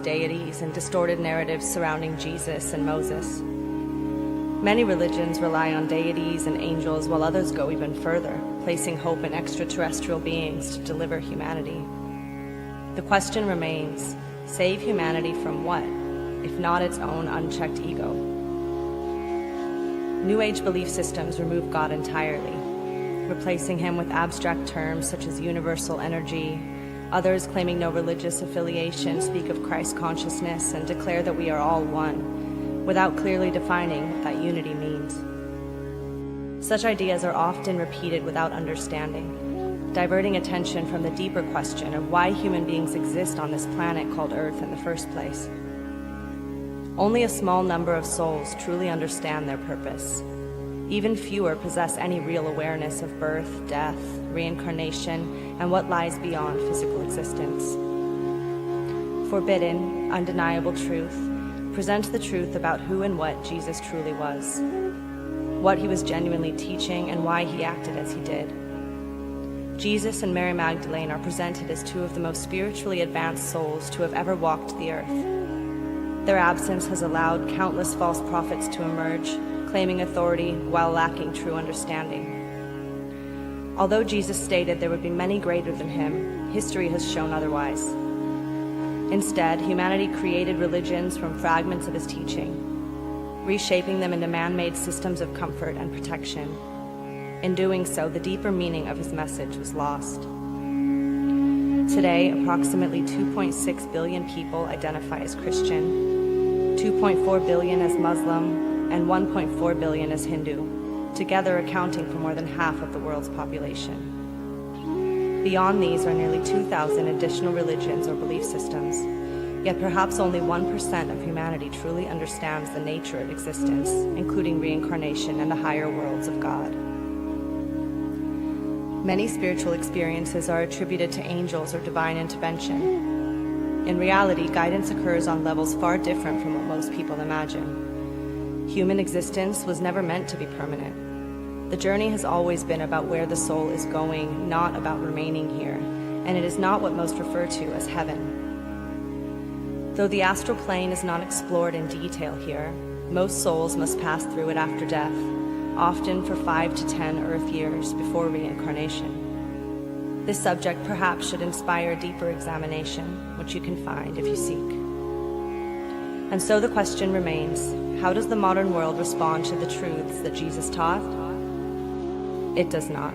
deities and distorted narratives surrounding Jesus and Moses. Many religions rely on deities and angels, while others go even further, placing hope in extraterrestrial beings to deliver humanity. The question remains, save humanity from what, if not its own unchecked ego? New Age belief systems remove God entirely, replacing him with abstract terms such as universal energy. Others, claiming no religious affiliation, speak of Christ consciousness and declare that we are all one, without clearly defining what that unity means. Such ideas are often repeated without understanding, diverting attention from the deeper question of why human beings exist on this planet called Earth in the first place. Only a small number of souls truly understand their purpose. Even fewer possess any real awareness of birth, death, reincarnation, and what lies beyond physical existence. Forbidden, undeniable truth presents the truth about who and what Jesus truly was, what he was genuinely teaching, and why he acted as he did. Jesus and Mary Magdalene are presented as two of the most spiritually advanced souls to have ever walked the earth. Their absence has allowed countless false prophets to emerge, claiming authority while lacking true understanding. Although Jesus stated there would be many greater than him, history has shown otherwise. Instead, humanity created religions from fragments of his teaching, reshaping them into man-made systems of comfort and protection. In doing so, the deeper meaning of his message was lost. Today, approximately 2.6 billion people identify as Christian, 2.4 billion as Muslim, and 1.4 billion as Hindu, together accounting for more than half of the world's population. Beyond these are nearly 2,000 additional religions or belief systems, yet perhaps only 1% of humanity truly understands the nature of existence, including reincarnation and the higher worlds of God. Many spiritual experiences are attributed to angels or divine intervention. In reality, guidance occurs on levels far different from what most people imagine. Human existence was never meant to be permanent. The journey has always been about where the soul is going, not about remaining here, and it is not what most refer to as heaven. Though the astral plane is not explored in detail here, most souls must pass through it after death, often for 5 to 10 Earth years before reincarnation. This subject perhaps should inspire deeper examination, which you can find if you seek. And so the question remains, how does the modern world respond to the truths that Jesus taught? It does not.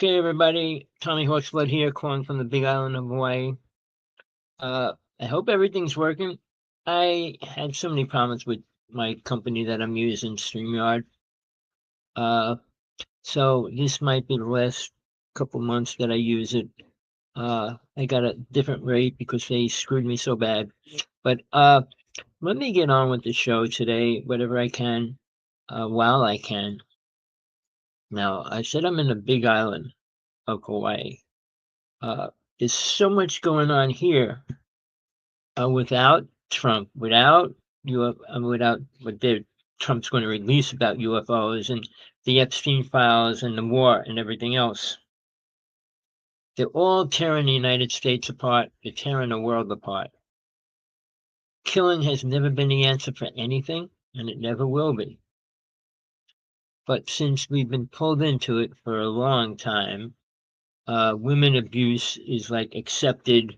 Okay, everybody, Hawksblood here, calling from the Big Island of Hawaii. I hope everything's working. I had so many problems with my company that I'm using, StreamYard. So this might be the last couple months that I use it. I got a different rate because they screwed me so bad. But let me get on with the show today, whatever I can, while I can. Now, I said I'm in the Big Island of Hawaii. There's so much going on here without Trump, without what Trump's going to release about UFOs and the Epstein files and the war and everything else. They're all tearing the United States apart. They're tearing the world apart. Killing has never been the answer for anything, and it never will be. But since we've been pulled into it for a long time, women abuse is like accepted.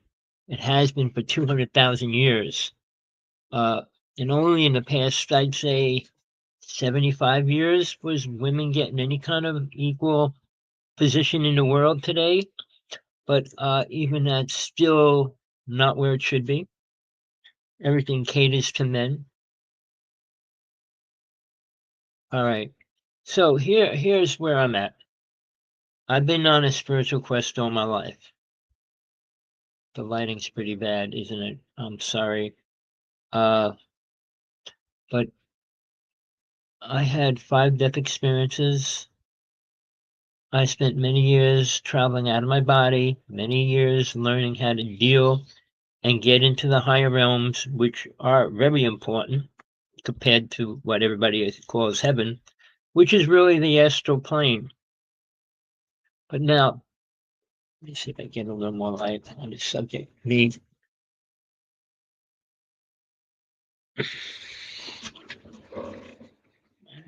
It has been for 200,000 years. And only in the past, I'd say 75 years was women getting any kind of equal position in the world today. But even that's still not where it should be. Everything caters to men. All right. So here's where I'm at. I've been on a spiritual quest all my life. The lighting's pretty bad, isn't it? I'm sorry. But I had 5 death experiences. I spent many years traveling out of my body, many years learning how to deal and get into the higher realms, which are very important compared to what everybody calls heaven, which is really the astral plane. But now, let me see if I get a little more light on the subject. That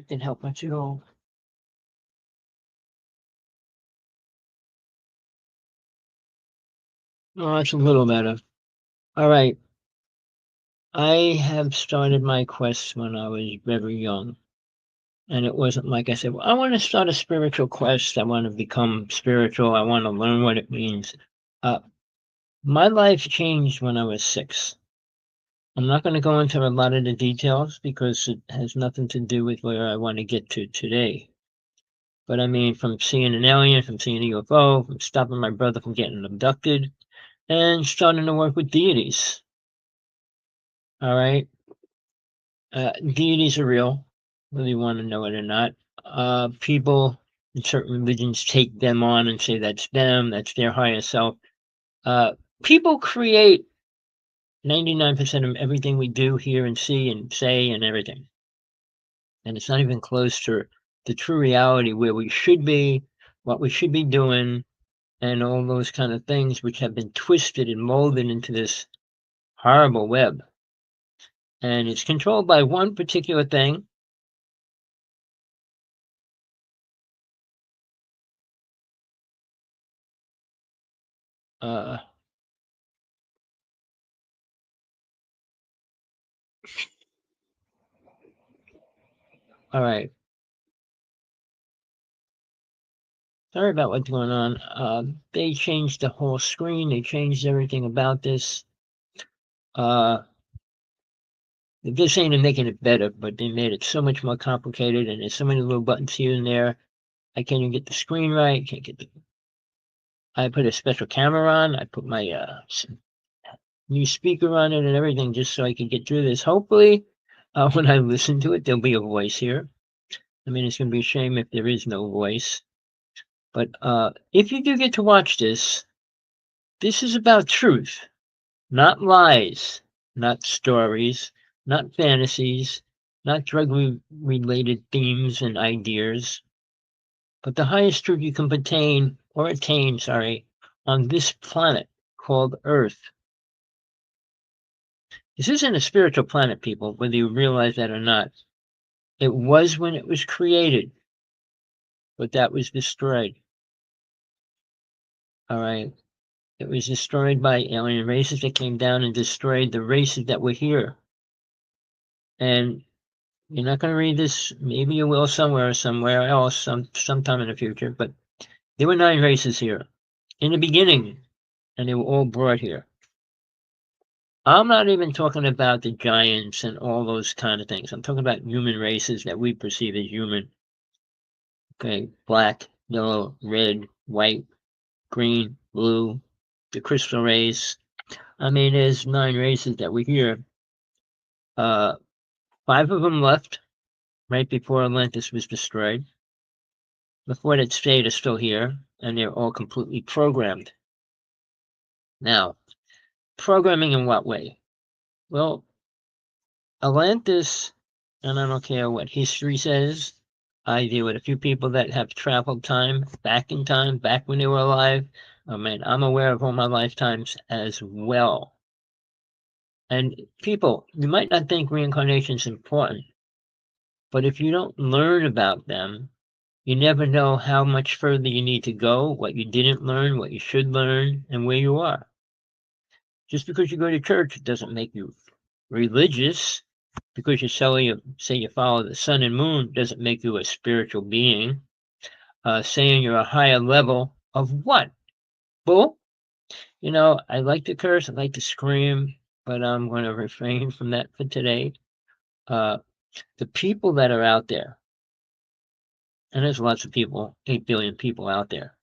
didn't help much at all. Oh, it's a little better. All right. I have started my quest when I was very young. And it wasn't like I said, well, I want to start a spiritual quest. I want to become spiritual. I want to learn what it means. My life changed when I was 6. I'm not going to go into a lot of the details because it has nothing to do with where I want to get to today. But I mean, from seeing an alien, from seeing a UFO, from stopping my brother from getting abducted, and starting to work with deities. All right? Deities are real, whether you want to know it or not. People in certain religions take them on and say that's them, that's their higher self. People create 99% of everything we do, hear, and see, and say, and everything. And it's not even close to the true reality where we should be, what we should be doing, and all those kind of things which have been twisted and molded into this horrible web. And it's controlled by one particular thing. All right. Sorry about what's going on. They changed the whole screen. They changed everything about this. They're just saying they're making it better, but they made it so much more complicated, and there's so many little buttons here and there. I can't even get the screen right. Can't get the. I put a special camera on. I put my new speaker on it and everything just so I can get through this. Hopefully, when I listen to it, there'll be a voice here. I mean, it's going to be a shame if there is no voice. But if you do get to watch this, this is about truth, not lies, not stories, not fantasies, not drug-related themes and ideas, but the highest truth you can attain, on this planet called Earth. This isn't a spiritual planet, people, whether you realize that or not. It was when it was created, but that was destroyed. All right. It was destroyed by alien races that came down and destroyed the races that were here. And you're not going to read this. Maybe you will somewhere else, sometime in the future. But There were 9 races here in the beginning, and they were all brought here. I'm not even talking about the giants and all those kind of things. I'm talking about human races that we perceive as human. Okay, black, yellow, red, white, green, blue, the crystal race. I mean, there's 9 races that were here. 5 of them left right before Atlantis was destroyed. The 4 that stayed are still here, and they're all completely programmed. Now, programming in what way? Well, Atlantis, and I don't care what history says, I deal with a few people that have traveled time, back when they were alive. I mean, I'm aware of all my lifetimes as well. And people, you might not think reincarnation is important, but if you don't learn about them, you never know how much further you need to go, what you didn't learn, what you should learn, and where you are. Just because you go to church doesn't make you religious. Because you say you follow the sun and moon doesn't make you a spiritual being. Saying you're a higher level of what? Bull? You know, I like to curse, I like to scream, but I'm going to refrain from that for today. The people that are out there, and there's lots of people, 8 billion people out there,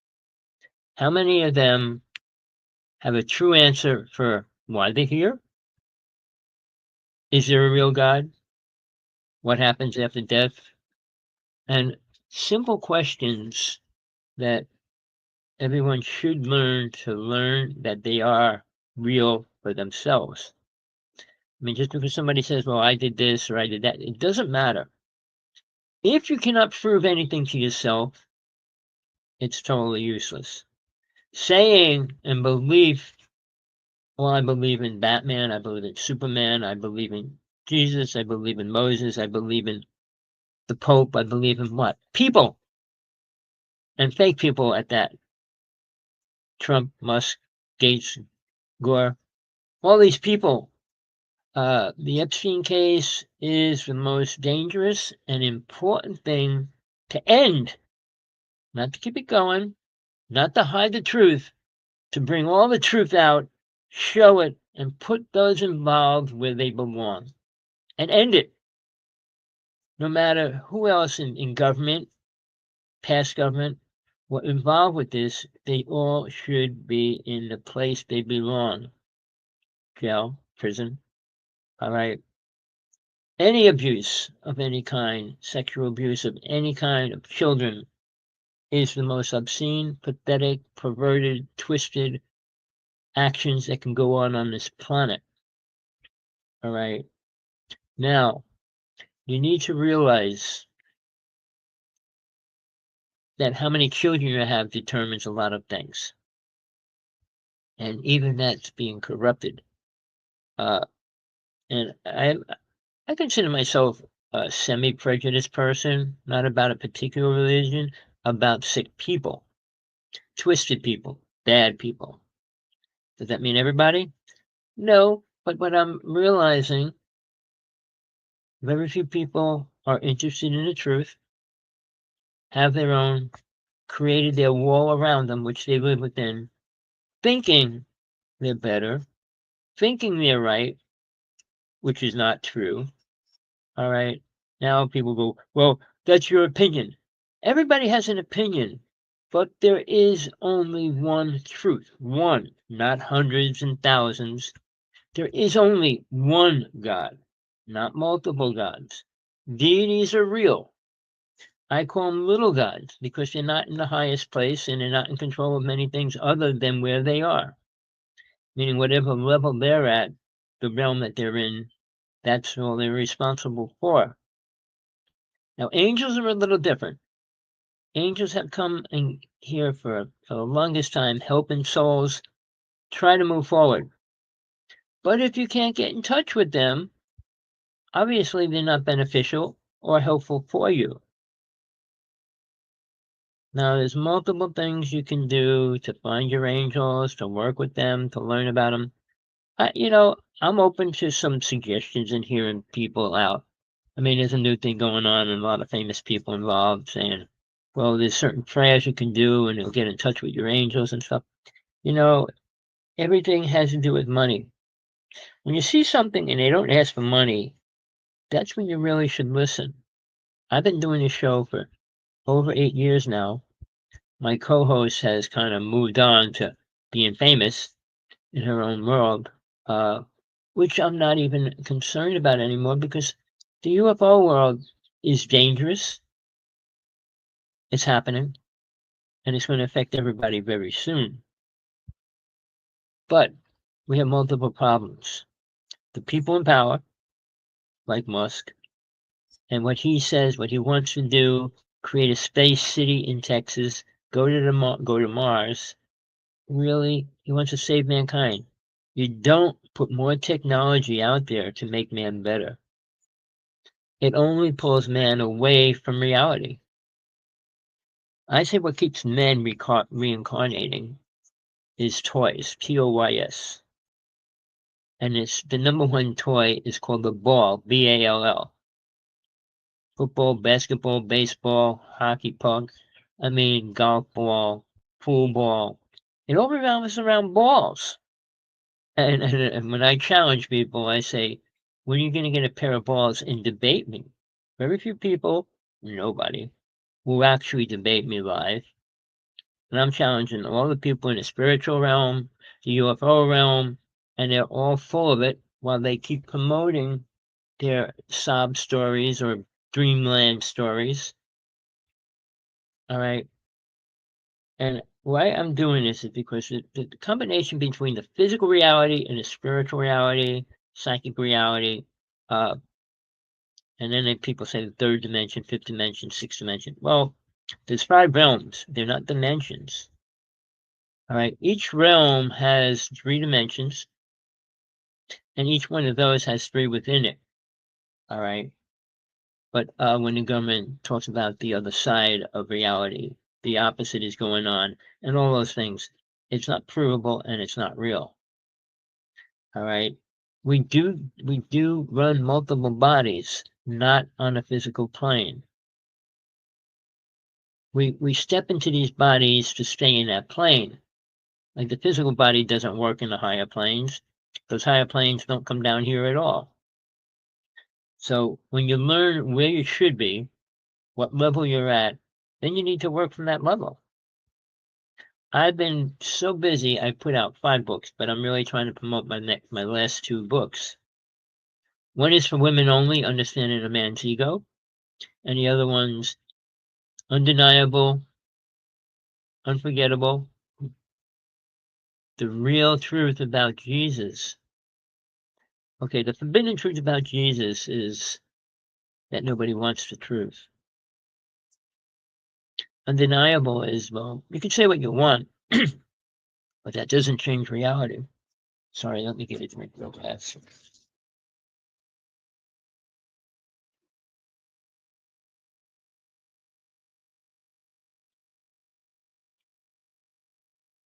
how many of them have a true answer for why they're here? Is there a real God? What happens after death? And simple questions that everyone should learn that they are real for themselves. I mean, just because somebody says, well, I did this or I did that, it doesn't matter. If you cannot prove anything to yourself, it's totally useless. Saying and belief, well, I believe in Batman, I believe in Superman, I believe in Jesus, I believe in Moses, I believe in the Pope, I believe in what? People! And fake people at that. Trump, Musk, Gates, Gore, all these people. The Epstein case is the most dangerous and important thing to end, not to keep it going, not to hide the truth, to bring all the truth out, show it, and put those involved where they belong, and end it. No matter who else in government, past government, were involved with this, they all should be in the place they belong. Jail, prison, all right? Any abuse of any kind, sexual abuse of any kind of children, is the most obscene, pathetic, perverted, twisted actions that can go on this planet. All right. Now, you need to realize that how many children you have determines a lot of things. And even that's being corrupted. And I consider myself a semi-prejudiced person, not about a particular religion, about sick people, twisted people, bad people. Does that mean everybody? No, but what I'm realizing, very few people are interested in the truth, have their own, created their wall around them, which they live within, thinking they're better, thinking they're right, which is not true. All right. Now people go, well, that's your opinion. Everybody has an opinion, but there is only one truth. One, not hundreds and thousands. There is only one God, not multiple gods. Deities are real. I call them little gods because they're not in the highest place and they're not in control of many things other than where they are. Meaning whatever level they're at, the realm that they're in, that's all they're responsible for. Now, angels are a little different. Angels have come in here for the longest time, helping souls try to move forward. But if you can't get in touch with them, obviously they're not beneficial or helpful for you. Now, there's multiple things you can do to find your angels, to work with them, to learn about them. I'm open to some suggestions and hearing people out. I mean, there's a new thing going on and a lot of famous people involved saying, well, there's certain prayers you can do and it'll get in touch with your angels and stuff. You know, everything has to do with money. When you see something and they don't ask for money, that's when you really should listen. I've been doing this show for over 8 years now. My co-host has kind of moved on to being famous in her own world, which I'm not even concerned about anymore because the UFO world is dangerous. It's happening, and it's going to affect everybody very soon. But we have multiple problems. The people in power, like Musk, and what he says, what he wants to do, create a space city in Texas, go to Mars. Really, he wants to save mankind. You don't put more technology out there to make man better. It only pulls man away from reality. I say what keeps men reincarnating is toys, T-O-Y-S. And it's the number one toy is called the ball, B-A-L-L. Football, basketball, baseball, hockey puck, golf ball, pool ball. It all revolves around balls. And when I challenge people, I say, when are you going to get a pair of balls and debate me? Very few people, nobody, will actually debate me live. And I'm challenging all the people in the spiritual realm, the UFO realm, and they're all full of it while they keep promoting their sob stories or dreamland stories. All right. And why I'm doing this is because the combination between the physical reality and the spiritual reality, psychic reality, and then people say the third dimension, fifth dimension, sixth dimension. Well, there's 5 realms. They're not dimensions. All right. Each realm has 3 dimensions, and each one of those has 3 within it. All right. But when the government talks about the other side of reality, the opposite is going on, and all those things, it's not provable and it's not real. All right. We do run multiple bodies, not on a physical plane. We step into these bodies to stay in that plane. Like the physical body doesn't work in the higher planes. Those higher planes don't come down here at all. So when you learn where you should be, what level you're at, then you need to work from that level. I've been so busy, I put out 5 books, but I'm really trying to promote my last 2 books. One is for women only, Understanding a Man's Ego, and the other one's Undeniable, Unforgettable, The Real Truth About Jesus. Okay, the forbidden truth about Jesus is that nobody wants the truth. Undeniable is, well, you can say what you want, but that doesn't change reality. Sorry, let me get a drink real fast.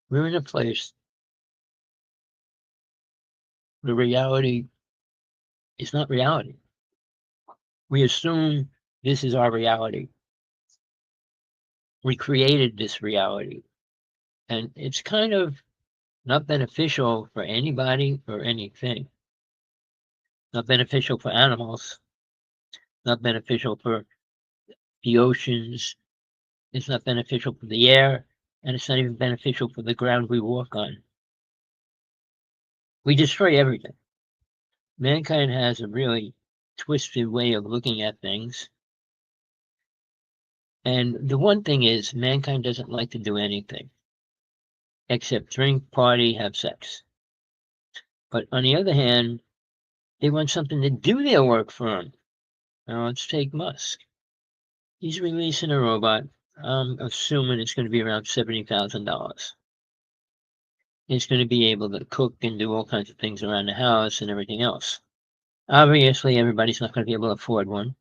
We're in a place where reality is not reality. We assume this is our reality. We created this reality. And it's kind of not beneficial for anybody or anything. Not beneficial for animals. Not beneficial for the oceans. It's not beneficial for the air. And it's not even beneficial for the ground we walk on. We destroy everything. Mankind has a really twisted way of looking at things. And the one thing is, mankind doesn't like to do anything except drink, party, have sex. But on the other hand, they want something to do their work for them. Now, let's take Musk. He's releasing a robot. I'm assuming it's going to be around $70,000. It's going to be able to cook and do all kinds of things around the house and everything else. Obviously, everybody's not going to be able to afford one.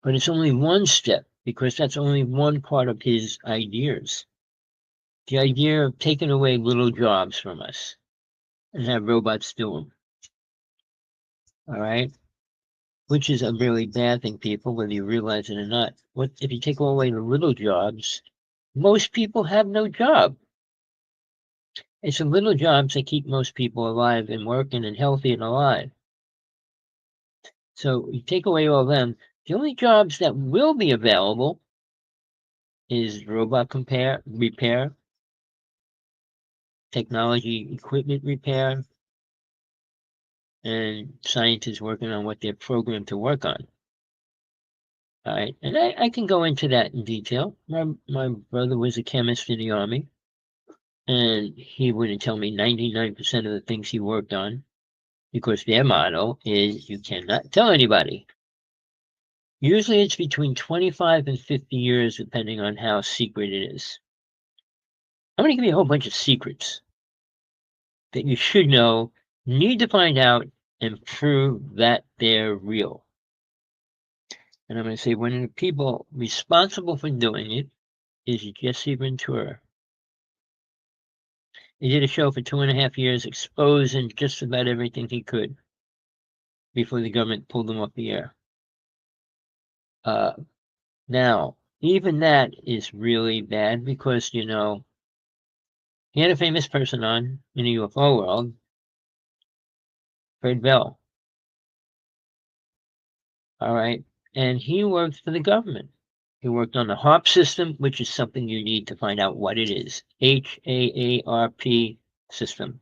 But it's only one step, because that's only one part of his ideas. The idea of taking away little jobs from us and have robots do them. All right? which is a really bad thing, people, whether you realize it or not. What if you take away the little jobs? Most people have no job. It's the little jobs that keep most people alive and working and healthy and alive. So you take away all them. The only jobs that will be available is robot repair, technology equipment repair, and scientists working on what they're programmed to work on. All right, and I can go into that in detail. My brother was a chemist in the Army, and he wouldn't tell me 99% of the things he worked on, because their motto is you cannot tell anybody. Usually it's between 25 and 50 years, depending on how secret it is. I'm going to give you a whole bunch of secrets that you should know, need to find out, and prove that they're real. And I'm going to say one of the people responsible for doing it is Jesse Ventura. He did a show for 2.5 years exposing just about everything he could before the government pulled him off the air. Now, even that is really bad because, you know, he had a famous person on in the UFO world, Fred Bell. All right. And he worked for the government. He worked on the HAARP system, which is something you need to find out what it is. HAARP system.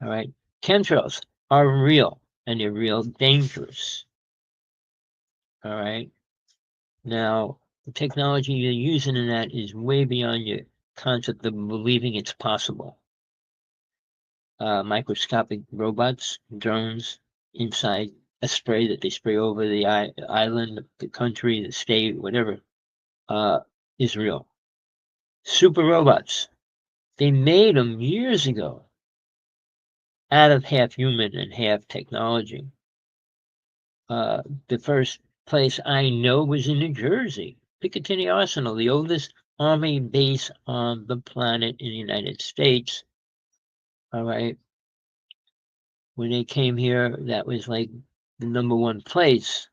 All right. Chemtrails are real, and they're real dangerous. All right. Now, the technology you're using in that is way beyond your concept of believing it's possible. Microscopic robots, drones, inside a spray that they spray over the island, the country, the state, whatever, is real. Super robots. They made them years ago out of half human and half technology. The first place I know was in New Jersey, Picatinny Arsenal, the oldest army base on the planet in the United States. All right. When they came here, that was like the #1 place.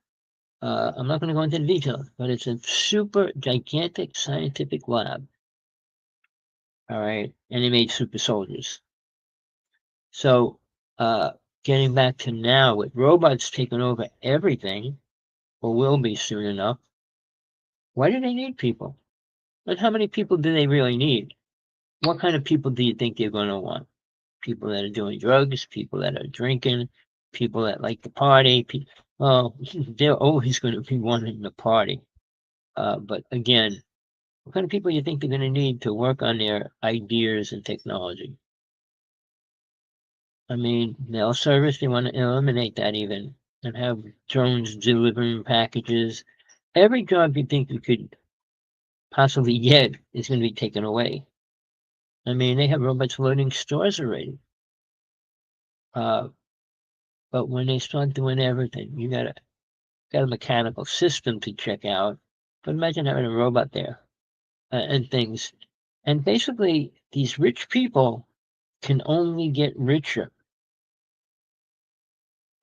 I'm not going to go into the details, but it's a super gigantic scientific lab. All right. And they made super soldiers. So, getting back to now, with robots taking over everything, or will be soon enough, why do they need people? And how many people do they really need? What kind of people do you think they're going to want? People that are doing drugs, people that are drinking, people that like to party. Well, they're always going to be wanting to party. But again, what kind of people do you think they're going to need to work on their ideas and technology? I mean, mail service, they want to eliminate that even, and have drones delivering packages. Every job you think you could possibly get is going to be taken away. I mean, they have robots loading stores already. But when they start doing everything, you got a mechanical system to check out. But imagine having a robot there and things. And basically, these rich people can only get richer.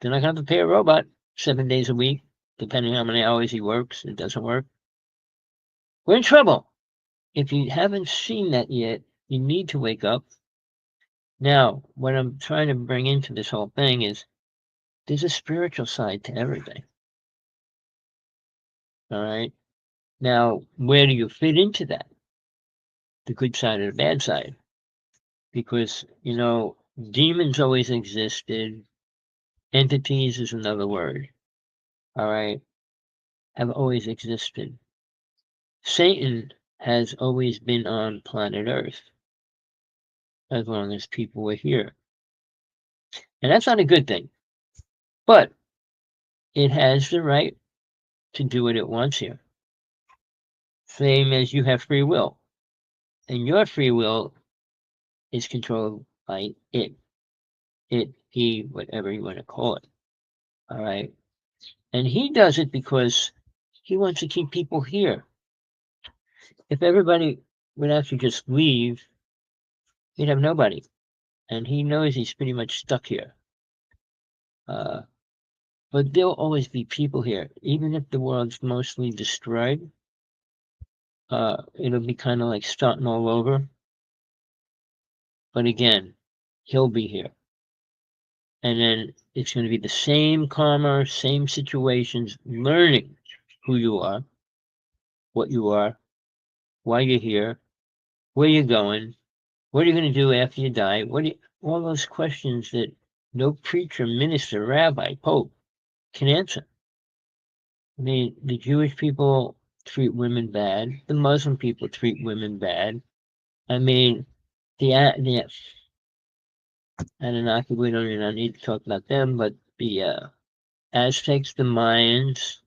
They're not going to have to pay a robot 7 days a week, depending on how many hours he works. It doesn't work. We're in trouble. If you haven't seen that yet, you need to wake up. Now, what I'm trying to bring into this whole thing is there's a spiritual side to everything. All right. Now, where do you fit into that? The good side or the bad side? Because, you know, demons always existed. Entities is another word. All right. Have always existed. Satan has always been on planet Earth as long as people were here. And that's not a good thing. But it has the right to do what it wants here. Same as you have free will. And your free will is controlled by it. It, he, whatever you want to call it. All right. And he does it because he wants to keep people here. If everybody would actually just leave, he'd have nobody. And he knows he's pretty much stuck here. But there'll always be people here, even if the world's mostly destroyed. It'll be kind of like starting all over. But again, he'll be here. And then it's going to be the same karma, same situations, learning who you are, what you are, why you're here, where you're going, what are you going to do after you die, all those questions that no preacher, minister, rabbi, pope can answer. I mean, the Jewish people treat women bad. The Muslim people treat women bad. I mean, the Anunnaki, we don't need to talk about them, but the Aztecs, the Mayans,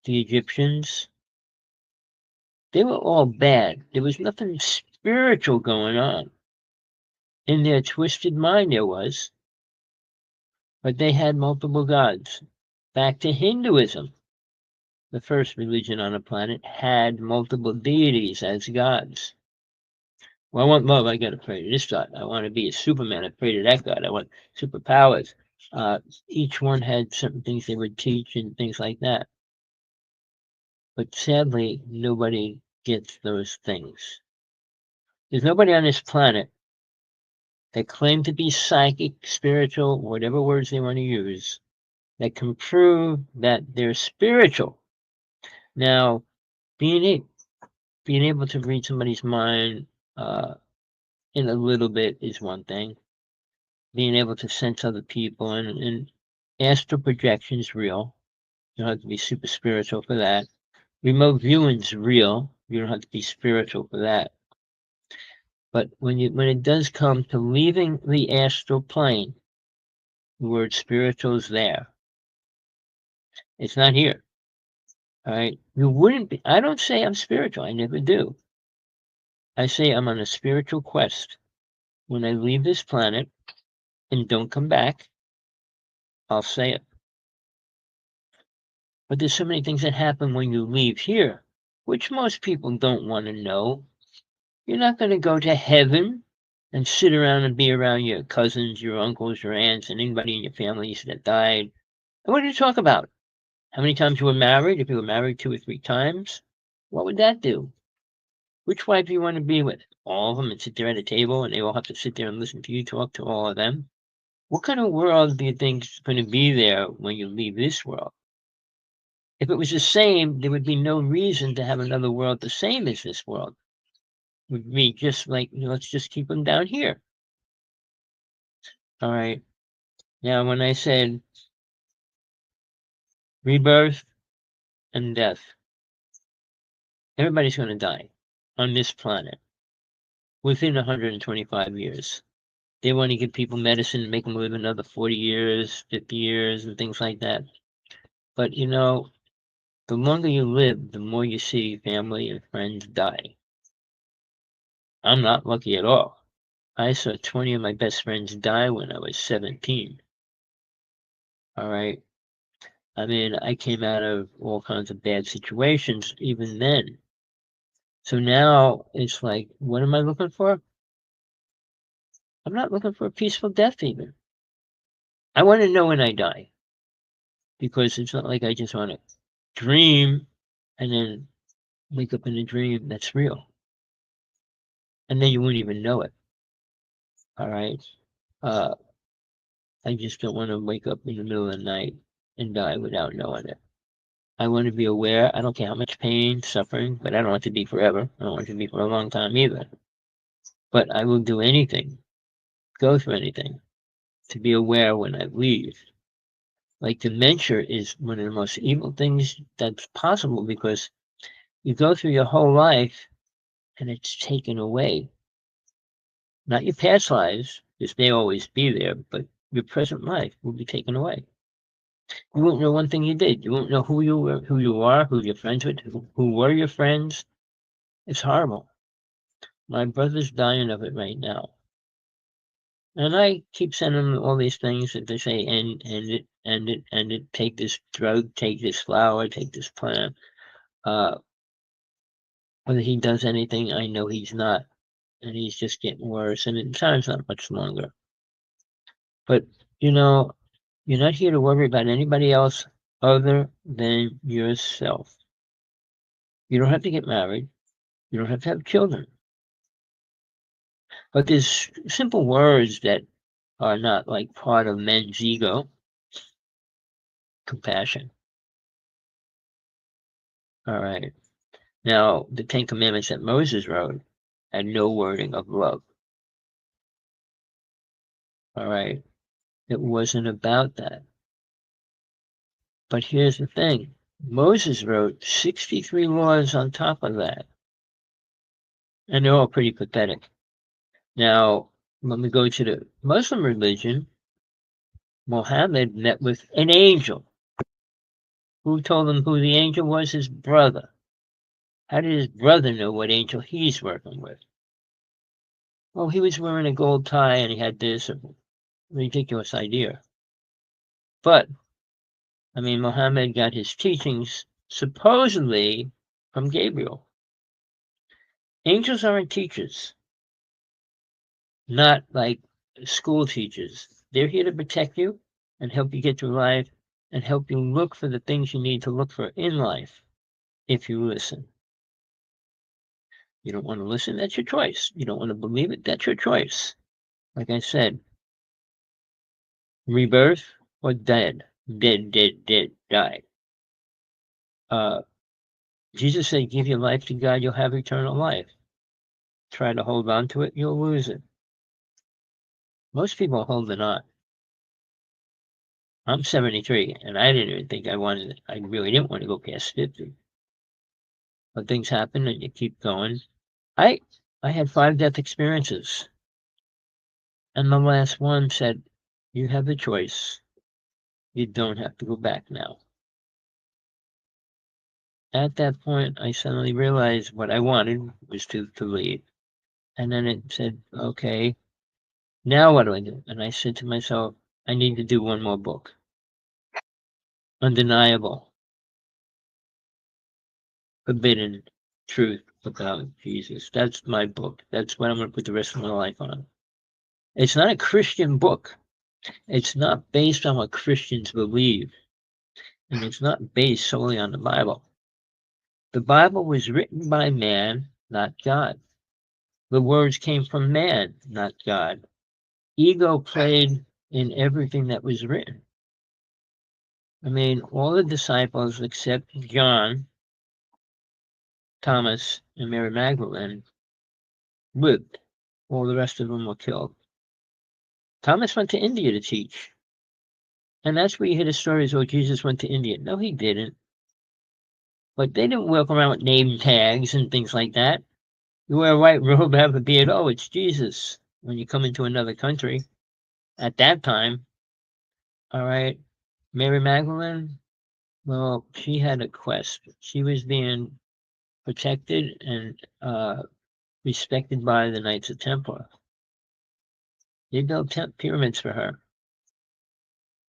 the Egyptians, they were all bad. There was nothing spiritual going on. In their twisted mind, there was. But they had multiple gods. Back to Hinduism. The first religion on the planet had multiple deities as gods. Well, I want love, I gotta pray to this god. I want to be a Superman, I pray to that god. I want superpowers. Each one had certain things they would teach and things like that. But sadly, nobody gets those things. There's nobody on this planet that claim to be psychic, spiritual, whatever words they want to use, that can prove that they're spiritual. Now, being able to read somebody's mind in a little bit is one thing. Being able to sense other people and astral projection is real. You don't have to be super spiritual for that. Remote viewing's real. You don't have to be spiritual for that. But when it does come to leaving the astral plane, the word spiritual is there. It's not here. All right. You wouldn't be. I don't say I'm spiritual. I never do. I say I'm on a spiritual quest. When I leave this planet and don't come back, I'll say it. But there's so many things that happen when you leave here, which most people don't want to know. You're not going to go to heaven and sit around and be around your cousins, your uncles, your aunts, and anybody in your families that died. And what do you talk about? How many times you were married? If you were married 2 or 3 times, what would that do? Which wife do you want to be with? All of them and sit there at a table and they all have to sit there and listen to you talk to all of them? What kind of world do you think is going to be there when you leave this world? If it was the same, there would be no reason to have another world the same as this world. It would be just like, let's just keep them down here. All right. Now, when I said rebirth and death, everybody's going to die on this planet within 125 years. They want to give people medicine and make them live another 40 years, 50 years, and things like that. But, the longer you live, the more you see family and friends die. I'm not lucky at all. I saw 20 of my best friends die when I was 17. All right. I mean, I came out of all kinds of bad situations even then. So now it's like, what am I looking for? I'm not looking for a peaceful death even. I want to know when I die. Because it's not like I just want to dream and then wake up in a dream that's real. And then you wouldn't even know it. All right. I just don't want to wake up in the middle of the night and die without knowing it. I want to be aware. I don't care how much pain, suffering, but I don't want it to be forever. I don't want it to be for a long time either. But I will do anything, go through anything, to be aware when I leave. Like dementia is one of the most evil things that's possible because you go through your whole life and it's taken away. Not your past lives, because they always be there, but your present life will be taken away. You won't know one thing you did. You won't know who you were, who you are, who you're friends with, who were your friends. It's horrible. My brother's dying of it right now. And I keep sending them all these things that they say, end it, take this drug, take this flower, take this plant. Whether he does anything, I know he's not. And he's just getting worse, and in time's not much longer. But, You're not here to worry about anybody else other than yourself. You don't have to get married. You don't have to have children. But there's simple words that are not like part of men's ego. Compassion. All right. Now, the Ten Commandments that Moses wrote had no wording of love. All right. It wasn't about that. But here's the thing. Moses wrote 63 laws on top of that. And they're all pretty pathetic. Now, when we go to the Muslim religion, Muhammad met with an angel. Who told him who the angel was? His brother. How did his brother know what angel he's working with? Well, he was wearing a gold tie and he had this ridiculous idea. But, I mean, Muhammad got his teachings supposedly from Gabriel. Angels aren't teachers, not like school teachers. They're here to protect you and help you get through life and help you look for the things you need to look for in life if you listen. You don't want to listen, that's your choice. You don't want to believe it, that's your choice. Like I said, rebirth or dead. Dead, die. Jesus said, give your life to God, you'll have eternal life. Try to hold on to it, you'll lose it. Most people hold it on. I'm 73, and I didn't even think I really didn't want to go past 50. But things happen and you keep going. I had 5 death experiences. And the last one said, you have the choice. You don't have to go back now. At that point, I suddenly realized what I wanted was to leave. And then it said, okay, now what do I do? And I said to myself, I need to do one more book. Undeniable, forbidden truth about Jesus. That's my book. That's what I'm going to put the rest of my life on. It's not a Christian book. It's not based on what Christians believe. And it's not based solely on the Bible. The Bible was written by man, not God. The words came from man, not God. Ego played in everything that was written. I mean, all the disciples except John, Thomas, and Mary Magdalene lived. All the rest of them were killed. Thomas went to India to teach. And that's where you hear the stories, oh, Jesus went to India. No, he didn't. But they didn't walk around with name tags and things like that. You wear a white robe, have a beard, oh, it's Jesus. When you come into another country, at that time, all right, Mary Magdalene, well, she had a quest. She was being protected and respected by the Knights of Templar. They built pyramids for her.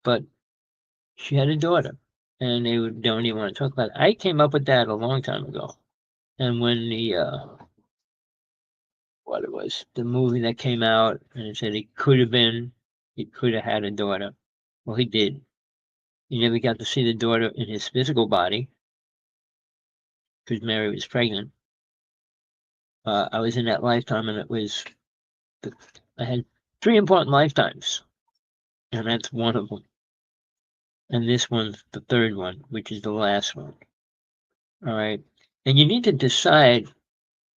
But she had a daughter, and they don't even want to talk about it. I came up with that a long time ago. And when the movie that came out, and it said he could have had a daughter. Well, he did. He never got to see the daughter in his physical body, because Mary was pregnant. I was in that lifetime, and I had 3 important lifetimes, and that's one of them. And this one's the 3rd one, which is the last one. All right. And you need to decide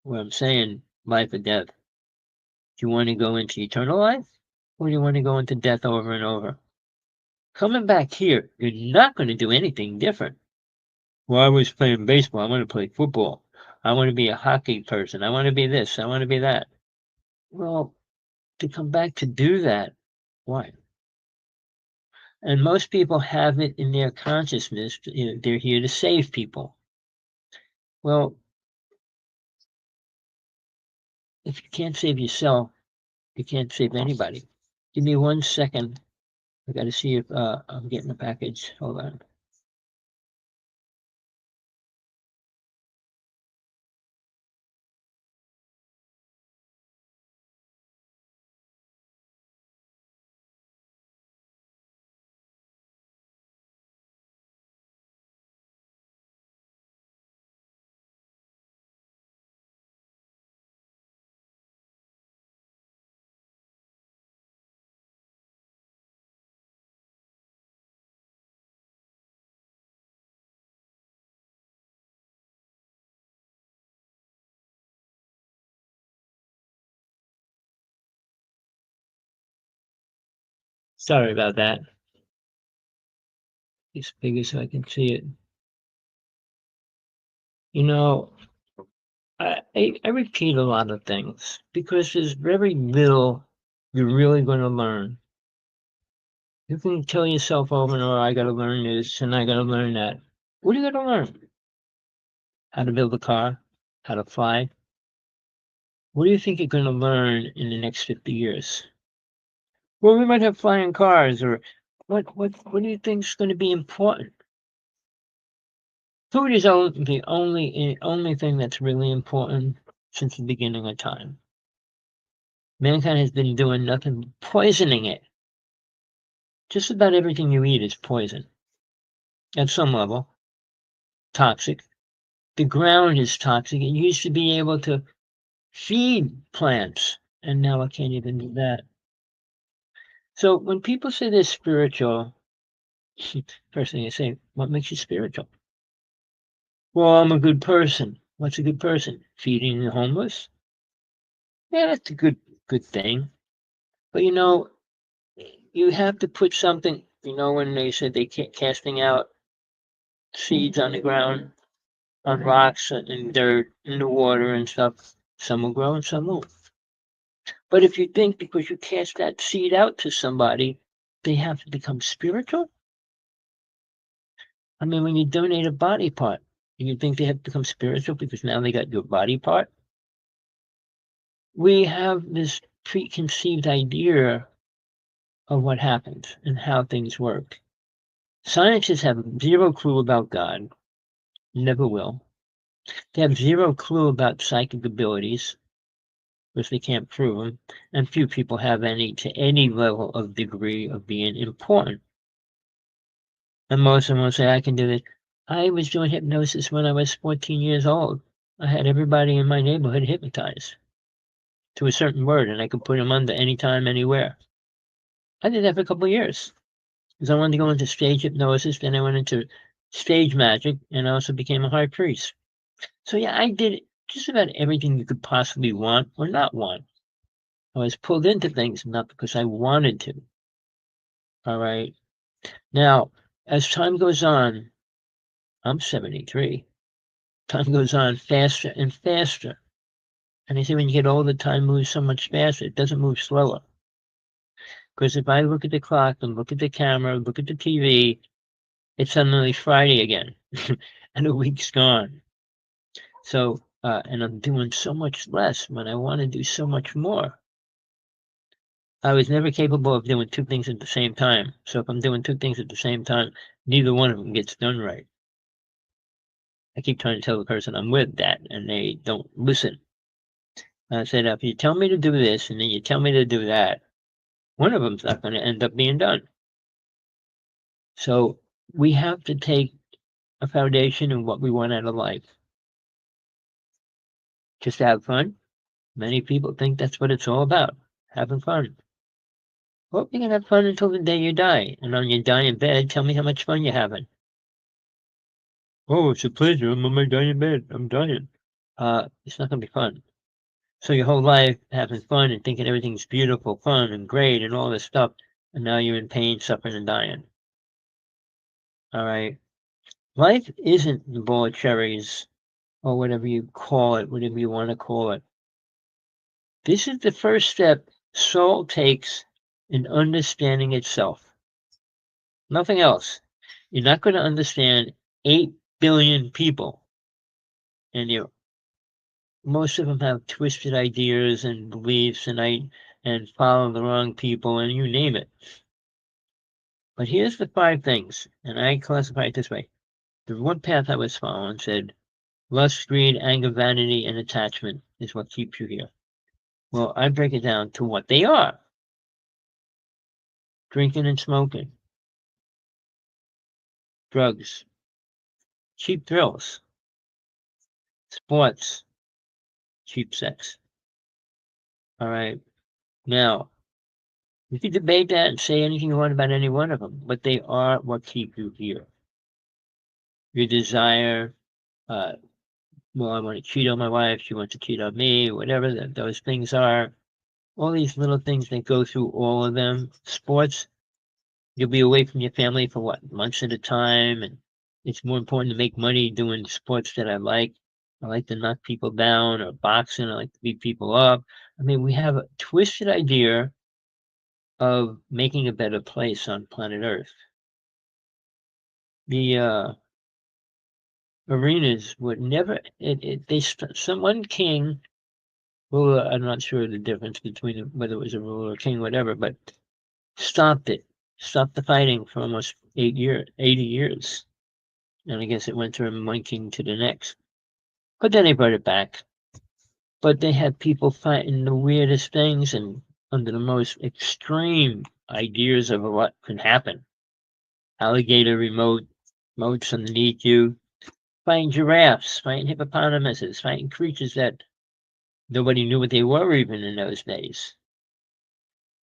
what I'm saying, life or death. Do you want to go into eternal life, or do you want to go into death over and over? Coming back here, you're not going to do anything different. Well, I was playing baseball. I want to play football. I want to be a hockey person. I want to be this. I want to be that. Well, to come back to do that, why? And most people have it in their consciousness. They're here to save people. Well, if you can't save yourself, you can't save anybody. Give me 1 second. I got to see if I'm getting a package. Hold on. Sorry about that. It's bigger so I can see it. You know, I repeat a lot of things because there's very little you're really going to learn. You can tell yourself over and over, I got to learn this and I got to learn that. What are you going to learn? How to build a car? How to fly? What do you think you're going to learn in the next 50 years? Well, we might have flying cars, or what do you think is going to be important? Food is the only thing that's really important since the beginning of time. Mankind has been doing nothing but poisoning it. Just about everything you eat is poison. At some level, toxic. The ground is toxic. It used to be able to feed plants, and now it can't even do that. So when people say they're spiritual, first thing I say, what makes you spiritual? Well, I'm a good person. What's a good person? Feeding the homeless? Yeah, that's a good thing. But you have to put something. When they said they casting out seeds on the ground, on rocks and dirt, in the water and stuff, some will grow and some won't. But if you think because you cast that seed out to somebody, they have to become spiritual. I mean, when you donate a body part, do you think they have to become spiritual because now they got your body part? We have this preconceived idea of what happens and how things work. Scientists have zero clue about God, never will. They have zero clue about psychic abilities, because they can't prove them, and few people have any to any level of degree of being important. And most of them will say, I can do this. I was doing hypnosis when I was 14 years old. I had everybody in my neighborhood hypnotized to a certain word, and I could put them under anytime, anywhere. I did that for a couple of years because I wanted to go into stage hypnosis. Then I went into stage magic, and I also became a high priest. So yeah, I did just about everything you could possibly want or not want. I was pulled into things not because I wanted to. All right. Now, as time goes on, I'm 73. Time goes on faster and faster. And they say when you get older, time moves so much faster. It doesn't move slower. Because if I look at the clock and look at the camera, look at the TV, it's suddenly Friday again, and a week's gone. So, and I'm doing so much less when I want to do so much more. I was never capable of doing two things at the same time. So if I'm doing two things at the same time, neither one of them gets done right. I keep trying to tell the person I'm with that, and they don't listen. I said, if you tell me to do this, and then you tell me to do that, one of them's not going to end up being done. So we have to take a foundation in what we want out of life. Just to have fun. Many people think that's what it's all about, having fun. Well, you can have fun until the day you die, and on your dying bed, tell me how much fun you're having. Oh, it's a pleasure. I'm on my dying bed. I'm dying. It's not going to be fun. So your whole life having fun and thinking everything's beautiful, fun, and great, and all this stuff, and now you're in pain, suffering, and dying. All right. Life isn't the bowl of cherries, or whatever you call it, whatever you want to call it. This is the first step soul takes in understanding itself. Nothing else. You're not going to understand 8 billion people, and most of them have twisted ideas and beliefs, and follow the wrong people, and you name it. But here's the 5 things, and I classify it this way. The one path I was following said, lust, greed, anger, vanity, and attachment is what keeps you here. Well, I break it down to what they are. Drinking and smoking, drugs, cheap thrills, sports, cheap sex. All right. Now, you can debate that and say anything you want about any one of them, but they are what keep you here. Your desire, well, I want to cheat on my wife, she wants to cheat on me, whatever those things are. All these little things that go through all of them. Sports, you'll be away from your family for what, months at a time, and it's more important to make money doing sports that I like. I like to knock people down, or boxing. I like to beat people up. I mean, we have a twisted idea of making a better place on planet Earth. The arenas would never. One king, ruler. I'm not sure the difference between whether it was a ruler or king, whatever, but stopped it. Stopped the fighting for almost 80 years. And I guess it went from one king to the next. But then they brought it back. But they had people fighting the weirdest things and under the most extreme ideas of what could happen. Alligator moats underneath you, fighting giraffes, fighting hippopotamuses, fighting creatures that nobody knew what they were even in those days.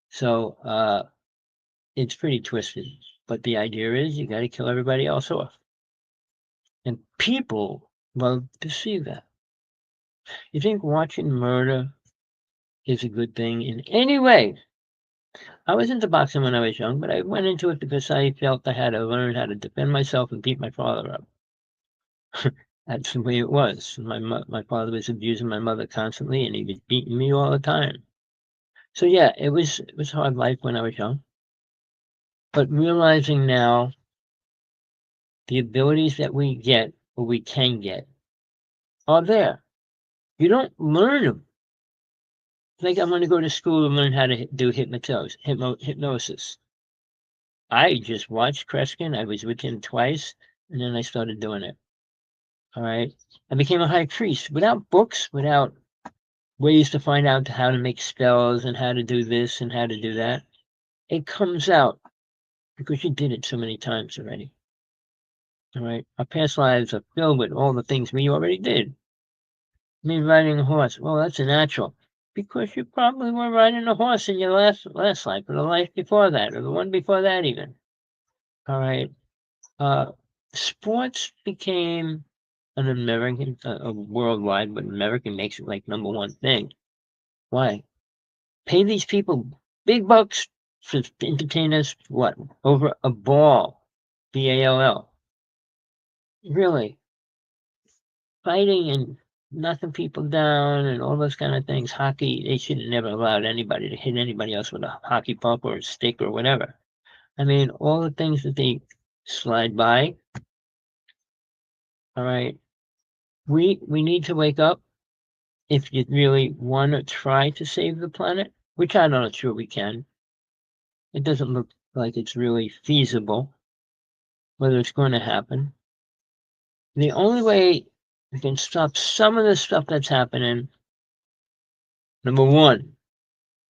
So it's pretty twisted. But the idea is you got to kill everybody else off. And people love to see that. You think watching murder is a good thing in any way? I was into boxing when I was young, but I went into it because I felt I had to learn how to defend myself and beat my father up. That's the way it was. My father was abusing my mother constantly, and he was beating me all the time. So yeah, it was hard life when I was young. But realizing now the abilities that we get, or we can get, are there. You don't learn them. Like I'm going to go to school and learn how to do hypnosis. I just watched Kreskin. I was with him twice, and then I started doing it. All right. I became a high priest without books, without ways to find out how to make spells and how to do this and how to do that. It comes out because you did it so many times already. All right. Our past lives are filled with all the things we already did. I mean, riding a horse. Well, that's a natural. Because you probably were riding a horse in your last life, or the life before that, or the one before that even. All right. Sports became an American, worldwide, but American makes it like number one thing. Why? Pay these people big bucks to entertain us, what? Over a ball. BALL. Really? Fighting and knocking people down and all those kind of things. Hockey, they should have never allowed anybody to hit anybody else with a hockey puck or a stick or whatever. I mean, all the things that they slide by. All right. We need to wake up if you really want to try to save the planet, which I'm not sure we can. It doesn't look like it's really feasible, whether it's going to happen. The only way we can stop some of the stuff that's happening, number one,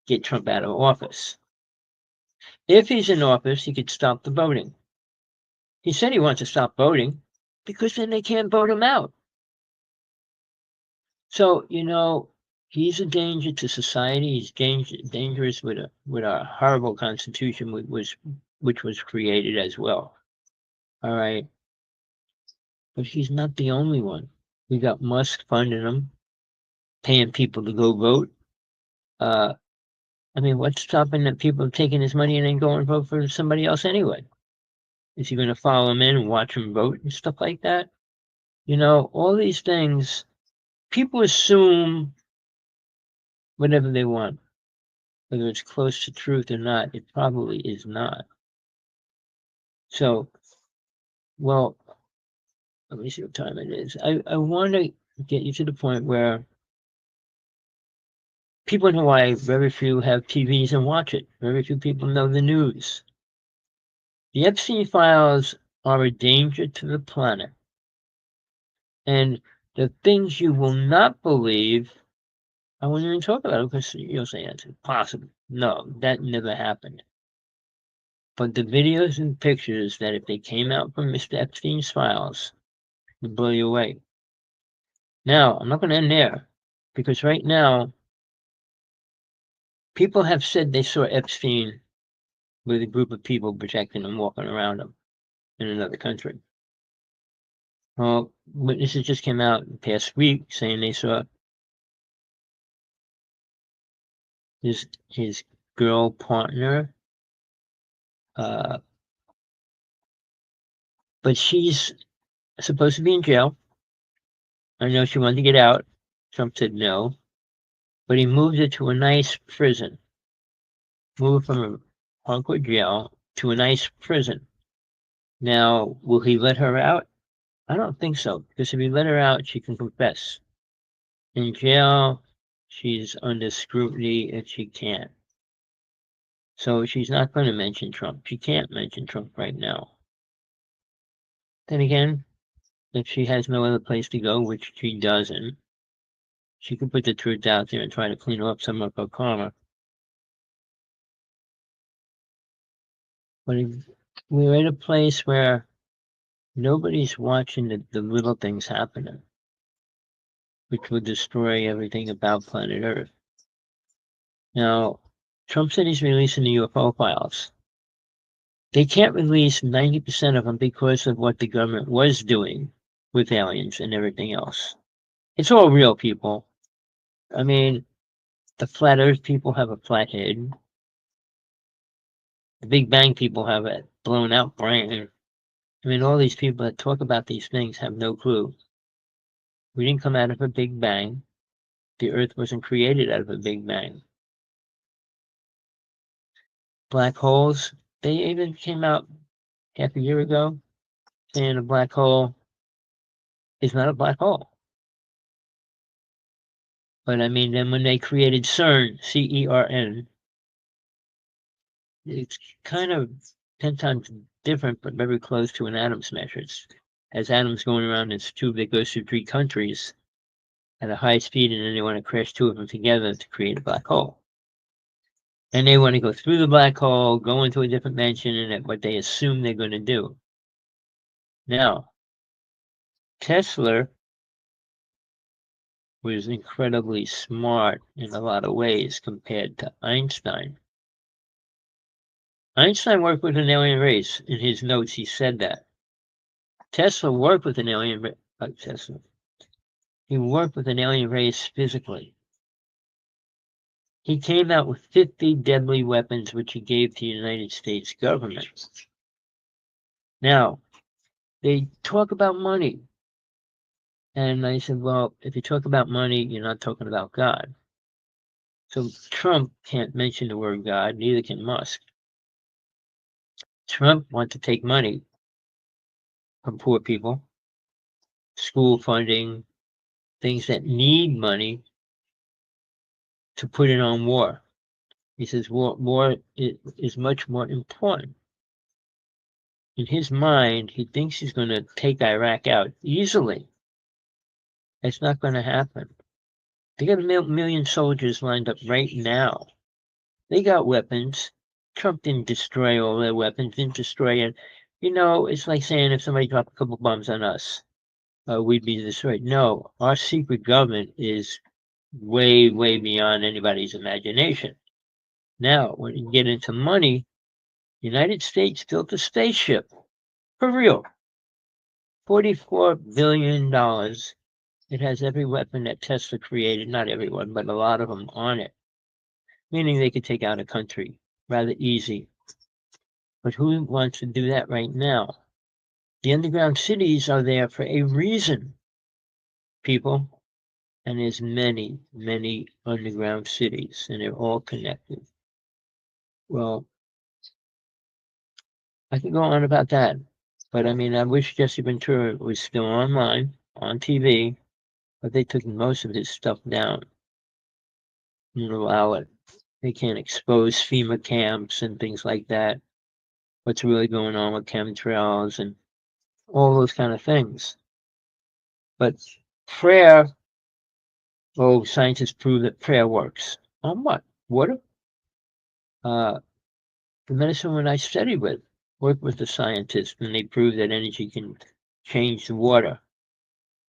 get Trump out of office. If he's in office, he could stop the voting. He said he wants to stop voting because then they can't vote him out. So, he's a danger to society. He's dangerous with our horrible constitution, which was created as well. All right. But he's not the only one. We got Musk funding him, paying people to go vote. I mean, what's stopping the people taking his money and then going vote for somebody else anyway? Is he going to follow him in and watch him vote and stuff like that? All these things, people assume whatever they want. Whether it's close to truth or not, it probably is not. So, well, let me see what time it is. I want to get you to the point where people in Hawaii, very few have TVs and watch it. Very few people know the news. The Epstein files are a danger to the planet. And the things you will not believe, I won't even talk about it because you'll say that's impossible. No, that never happened. But the videos and pictures that if they came out from Mr. Epstein's files would blow you away. Now, I'm not going to end there because right now, people have said they saw Epstein with a group of people protecting him, walking around him in another country. Well, witnesses just came out the past week saying they saw his girl partner but she's supposed to be in jail. I know she wanted to get out. Trump said no, but he moved her to a nice prison. Moved from a hardcore jail to a nice prison. Now, will he let her out? I don't think so, because if he let her out, she can confess. In jail, she's under scrutiny if she can't. So she's not going to mention Trump. She can't mention Trump right now. Then again, if she has no other place to go, which she doesn't, she can put the truth out there and try to clean up some of her karma. But we're at a place where nobody's watching the little things happening, which will destroy everything about planet Earth. Now, Trump said he's releasing the UFO files. They can't release 90% of them because of what the government was doing with aliens and everything else. It's all real, people. I mean, the flat Earth people have a flat head. The Big Bang people have a blown out brain. I mean, all these people that talk about these things have no clue. We didn't come out of a Big Bang. The Earth wasn't created out of a Big Bang. Black holes, they even came out half a year ago saying a black hole is not a black hole. But I mean, then when they created CERN, C-E-R-N, it's kind of 10 times different, but very close to an atom's measure. It's as atoms going around this tube that goes through 3 countries at a high speed, and then they want to crash 2 of them together to create a black hole. And they want to go through the black hole, go into a different dimension, and at what they assume they're going to do. Now, Tesla was incredibly smart in a lot of ways compared to Einstein. Einstein worked with an alien race. In his notes, he said that. Tesla worked with an alien race. He worked with an alien race physically. He came out with 50 deadly weapons, which he gave to the United States government. Now, they talk about money. And I said, well, if you talk about money, you're not talking about God. So Trump can't mention the word God, neither can Musk. Trump wants to take money from poor people, school funding, things that need money, to put it on war. He says war is much more important. In his mind, he thinks he's going to take Iraq out easily. It's not going to happen. They got a million soldiers lined up right now. They got weapons. Trump didn't destroy all their weapons, didn't destroy it. You know, it's like saying if somebody dropped a couple bombs on us, we'd be destroyed. No, our secret government is way, way beyond anybody's imagination. Now, when you get into money, the United States built a spaceship. For real. $44 billion. It has every weapon that Tesla created, not everyone, but a lot of them on it. Meaning they could take out a country rather easy. But who wants to do that right now? The underground cities are there for a reason, people. And there's many, many underground cities, and they're all connected. Well, I could go on about that. But I mean, I wish Jesse Ventura was still online, on TV, but they took most of his stuff down. And allow it. They can't expose FEMA camps and things like that. What's really going on with chemtrails and all those kind of things. But prayer, scientists prove that prayer works. On what? Water? The medicine I studied with worked with the scientists, and they proved that energy can change the water.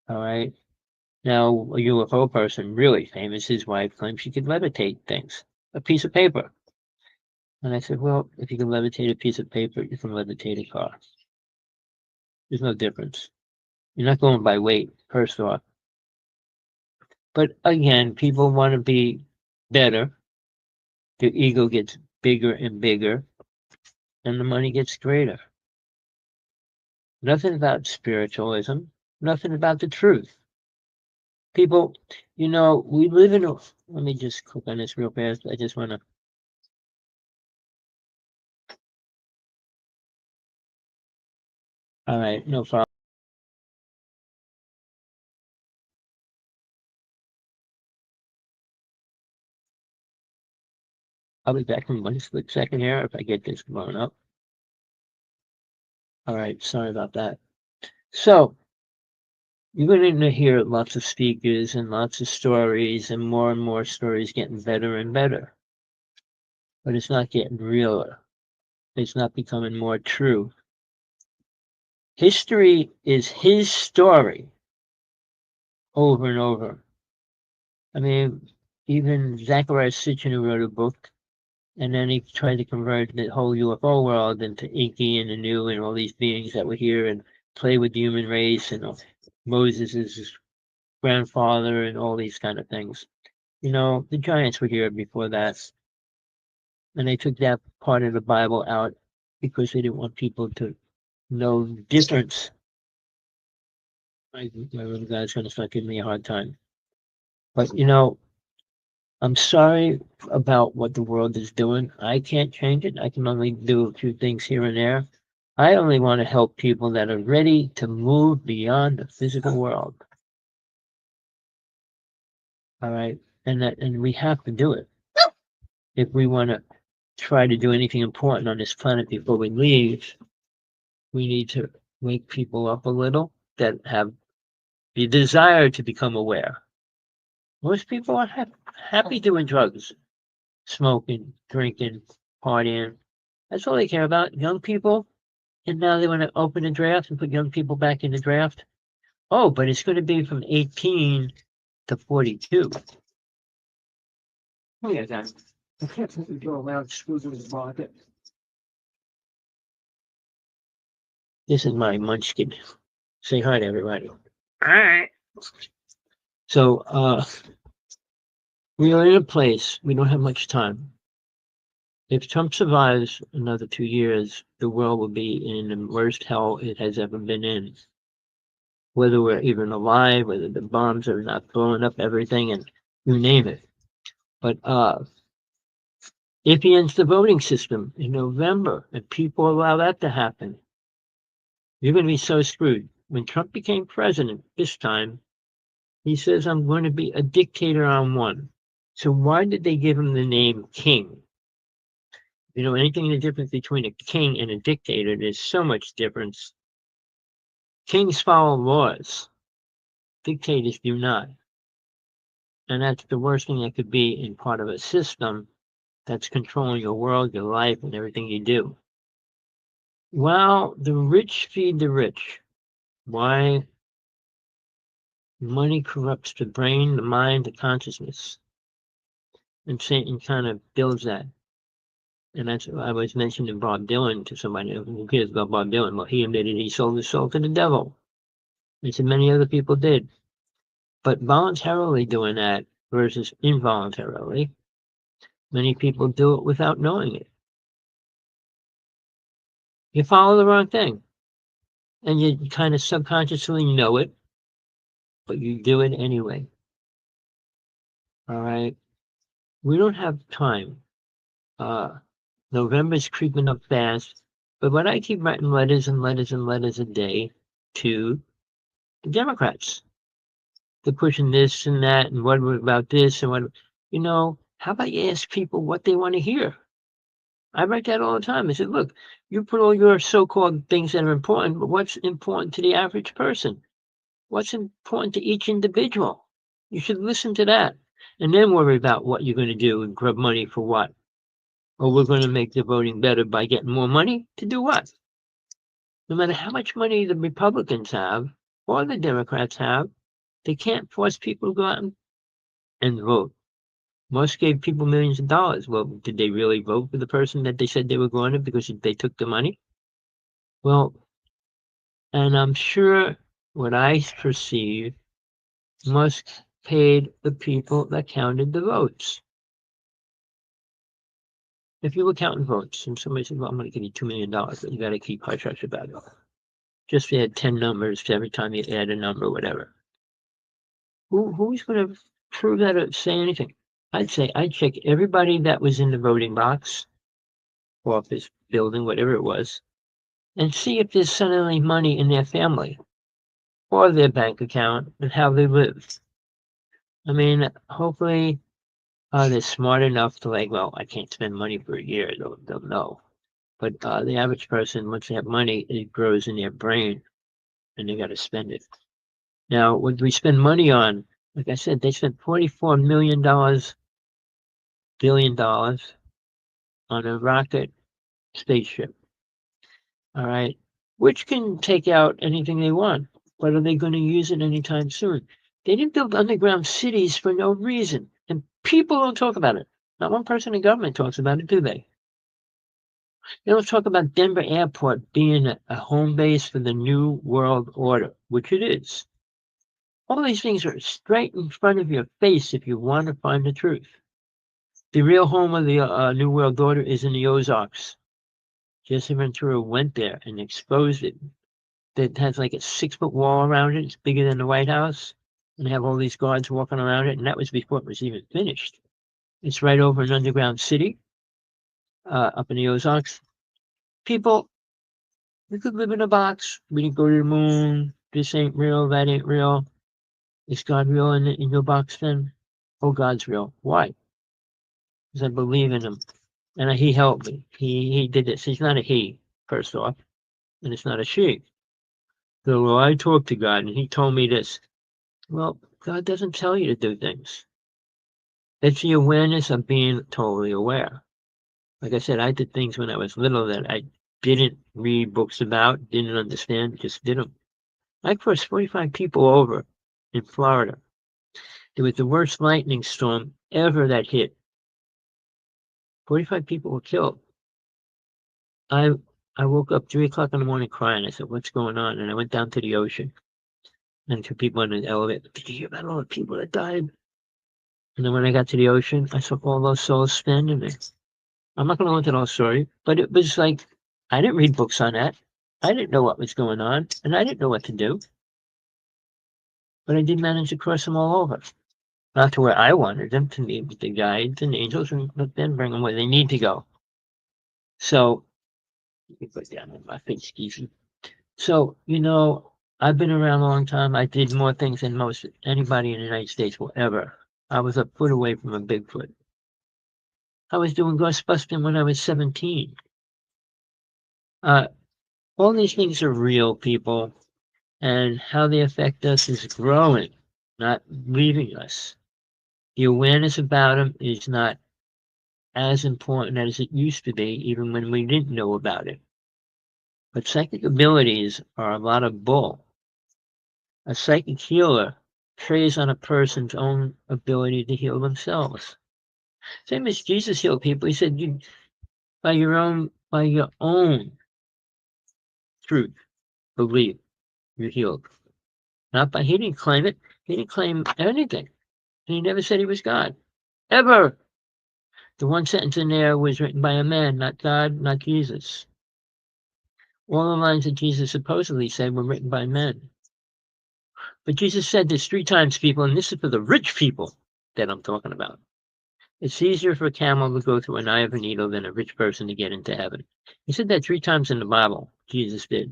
All right. Now, a UFO person, really famous, his wife claims she could levitate things, a piece of paper. And I said, well, if you can levitate a piece of paper, you can levitate a car. There's no difference. You're not going by weight, first off. But again, people want to be better. The ego gets bigger and bigger, and the money gets greater. Nothing about spiritualism, nothing about the truth. People, we live in a, let me just click on this real fast. I just want to, all right, no problem. I'll be back in one split second here if I get this blown up. All right, sorry about that. So, you're going to hear lots of speakers and lots of stories and more stories getting better and better. But it's not getting realer. It's not becoming more true. History is his story over and over. I mean, even Zachariah Sitchin, who wrote a book, and then he tried to convert the whole UFO world into Inky and Anu and all these beings that were here and play with the human race and Moses' grandfather and all these kind of things. The giants were here before that, and they took that part of the Bible out because they didn't want people to know the difference. My little guy's going to start giving me a hard time. But, I'm sorry about what the world is doing. I can't change it. I can only do a few things here and there. I only want to help people that are ready to move beyond the physical world. All right. And we have to do it. If we want to try to do anything important on this planet before we leave, we need to wake people up a little that have the desire to become aware. Most people are happy doing drugs, smoking, drinking, partying. That's all they care about. Young people, and now they want to open a draft and put young people back in the draft. Oh, but it's going to be from 18 to 42. Oh, yeah, that. I can't go around screws in the pocket. This is my munchkin. Say hi to everybody. All right. So, we are in a place, we don't have much time. If Trump survives another 2 years, the world will be in the worst hell it has ever been in. Whether we're even alive, whether the bombs are not blowing up everything, and you name it. But if he ends the voting system in November and people allow that to happen, you're going to be so screwed. When Trump became president this time, he says, I'm going to be a dictator on one. So why did they give him the name king? Anything the difference between a king and a dictator, there's so much difference. Kings follow laws. Dictators do not. And that's the worst thing that could be in part of a system that's controlling your world, your life, and everything you do. Well, the rich feed the rich. Why? Money corrupts the brain, the mind, the consciousness. And Satan kind of builds that. And that's what I was mentioning Bob Dylan to somebody who cares about Bob Dylan. Well, he admitted he sold his soul to the devil. And so many other people did. But voluntarily doing that versus involuntarily, many people do it without knowing it. You follow the wrong thing. And you kind of subconsciously know it, but you do it anyway. All right. We don't have time. November's creeping up fast. But when I keep writing letters and letters and letters a day to the Democrats, they're pushing this and that, and what about this and what, how about you ask people what they want to hear? I write that all the time. I said, look, you put all your so-called things that are important, but what's important to the average person? What's important to each individual? You should listen to that and then worry about what you're going to do and grab money for what. Or we're going to make the voting better by getting more money to do what? No matter how much money the Republicans have or the Democrats have, they can't force people to go out and vote. Musk gave people millions of dollars. Well, did they really vote for the person that they said they were going to because they took the money? Well, and I'm sure what I perceive, Musk paid the people that counted the votes. If you were counting votes and somebody said, well, I'm going to give you $2 million, but you got to keep hush hush about it. just add 10 numbers every time you add a number, whatever. Who's going to prove that or say anything? I'd say I'd check everybody that was in the voting box, office, building, whatever it was, and see if there's suddenly money in their family or their bank account and how they live. I mean, hopefully they're smart enough to like, well, I can't spend money for a year. They'll know. But the average person, once they have money, it grows in their brain, and they got to spend it. Now, what we spend money on, like I said, they spent $44 billion on a rocket spaceship. All right, which can take out anything they want. But are they going to use it anytime soon? They didn't build underground cities for no reason, and people don't talk about it. Not one person in government talks about it, do they? They don't talk about Denver Airport being a home base for the New World Order, which it is. All these things are straight in front of your face if you want to find the truth. The real home of the New World Order is in the Ozarks. Jesse Ventura went there and exposed it. That has like a 6-foot wall around it. It's bigger than the White House. And they have all these guards walking around it. And that was before it was even finished. It's right over an underground city up in the Ozarks. People, we could live in a box. We didn't go to the moon. This ain't real. That ain't real. Is God real in your box then? Oh, God's real. Why? Because I believe in him. And he helped me. He did this. He's not a he, first off. And it's not a she. So, well, I talked to God and he told me this. Well, God doesn't tell you to do things. It's the awareness of being totally aware. Like I said, I did things when I was little that I didn't read books about, didn't understand, just did them. I crossed 45 people over in Florida. It was the worst lightning storm ever that hit. 45 people were killed. I woke up 3 o'clock in the morning crying. I said, what's going on? And I went down to the ocean. And 2 people in the elevator, did you hear about all the people that died? And then when I got to the ocean, I saw all those souls standing there. I'm not going to go into the whole story, but it was like, I didn't read books on that. I didn't know what was going on, and I didn't know what to do. But I did manage to cross them all over. Not to where I wanted them to be, with the guides and angels, and let them bring them where they need to go. So, let me put down in my face, Geezy. So, I've been around a long time. I did more things than most anybody in the United States will ever. I was a foot away from a Bigfoot. I was doing ghost busting when I was 17. All these things are real, people, and how they affect us is growing, not leaving us. The awareness about them is not as important as it used to be, even when we didn't know about it. But psychic abilities are a lot of bull. A psychic healer preys on a person's own ability to heal themselves. Same as Jesus healed people. He said, by your own truth, believe, you're healed. He didn't claim it. He didn't claim anything. He never said he was God. Ever. The one sentence in there was written by a man, not God, not Jesus. All the lines that Jesus supposedly said were written by men. But Jesus said this 3 times, people, and this is for the rich people that I'm talking about. It's easier for a camel to go through an eye of a needle than a rich person to get into heaven. He said that 3 times in the Bible, Jesus did.